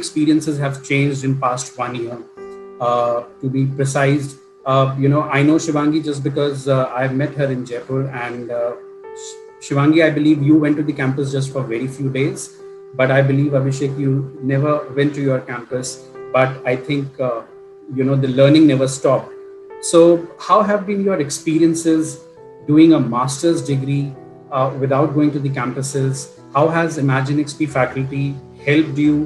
experiences have changed in past 1 year? To be precise, I know Shivangi just because I've met her in Jaipur, and Shivangi, I believe you went to the campus just for very few days, but I believe Abhishek, you never went to your campus. But I think the learning never stopped. So, how have been your experiences doing a master's degree without going to the campuses? How has Imagine XP faculty helped you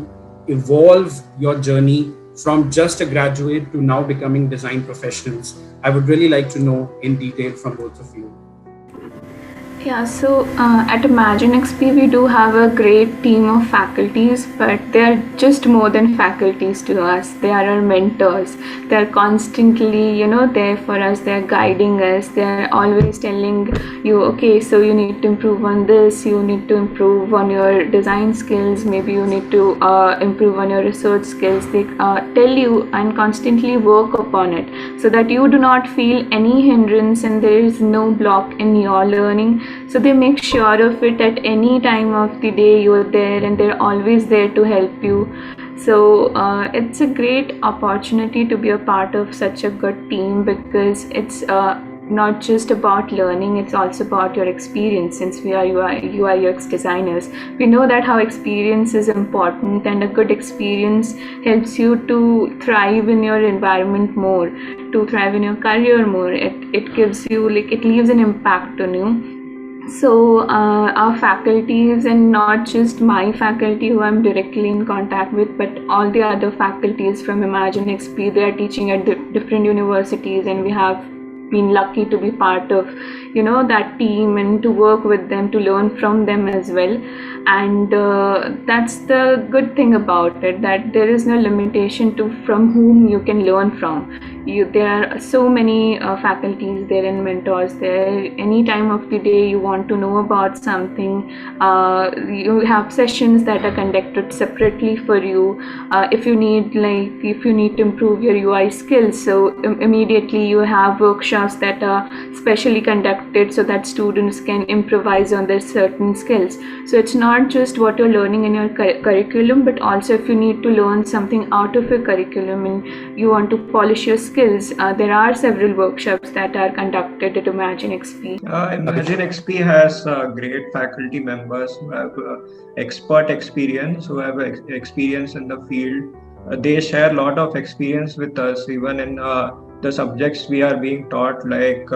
evolve your journey from just a graduate to now becoming design professionals? I would really like to know in detail from both of you. Yeah, so at Imagine XP, we do have a great team of faculties, but they are just more than faculties to us. They are our mentors. They are constantly, there for us. They are guiding us. They are always telling you, okay, so you need to improve on this. You need to improve on your design skills. Maybe you need to improve on your research skills. They tell you and constantly work upon it so that you do not feel any hindrance and there is no block in your learning. So they make sure of it at any time of the day you're there, and they're always there to help you. So it's a great opportunity to be a part of such a good team, because it's not just about learning, it's also about your experience. Since we are UI UX designers, we know that how experience is important, and a good experience helps you to thrive in your environment more, to thrive in your career more. It gives you, like, it leaves an impact on you. So our faculties, and not just my faculty who I'm directly in contact with, but all the other faculties from Imagine XP, they are teaching at different universities, and we have been lucky to be part of that team and to work with them, to learn from them as well. And that's the good thing about it, that there is no limitation to from whom you can learn from. There are so many faculties there and mentors there. Any time of the day you want to know about something, you have sessions that are conducted separately for you. If you need to improve your UI skills, so immediately you have workshops that are specially conducted so that students can improvise on their certain skills. So it's not just what you're learning in your curriculum, but also if you need to learn something out of your curriculum and you want to polish your skills, there are several workshops that are conducted at Imagine XP. Imagine XP has great faculty members who have expert experience, who have experience in the field. They share a lot of experience with us, even in the subjects we are being taught. Like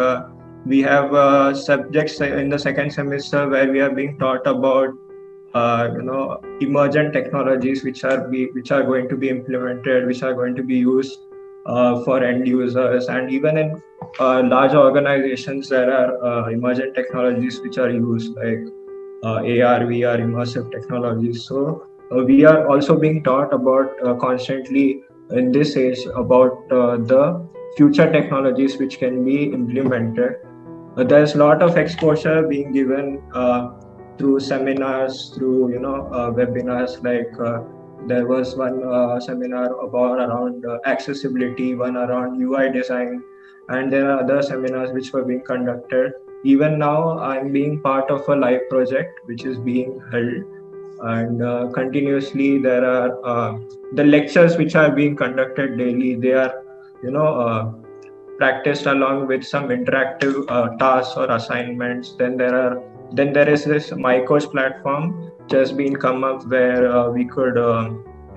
we have subjects in the second semester where we are being taught about emergent technologies which are going to be implemented, which are going to be used for end users. And even in large organizations, there are emergent technologies which are used, like AR, VR, immersive technologies. So we are also being taught about constantly in this age about the future technologies which can be implemented. There's a lot of exposure being given through seminars, through webinars. Like there was one seminar around accessibility, one around UI design, and there are other seminars which were being conducted. Even now, I'm being part of a live project which is being held, and continuously there are the lectures which are being conducted daily. They are practiced along with some interactive tasks or assignments. Then there is this MyCoach platform just been come up where we could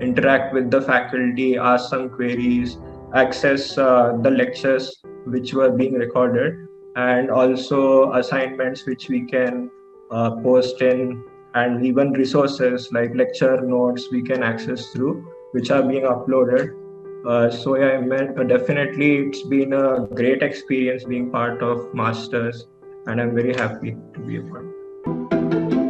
interact with the faculty, ask some queries, access the lectures which were being recorded, and also assignments which we can post in, and even resources like lecture notes we can access through, which are being uploaded. So yeah, I meant definitely it's been a great experience being part of Masters, and I'm very happy to be a part.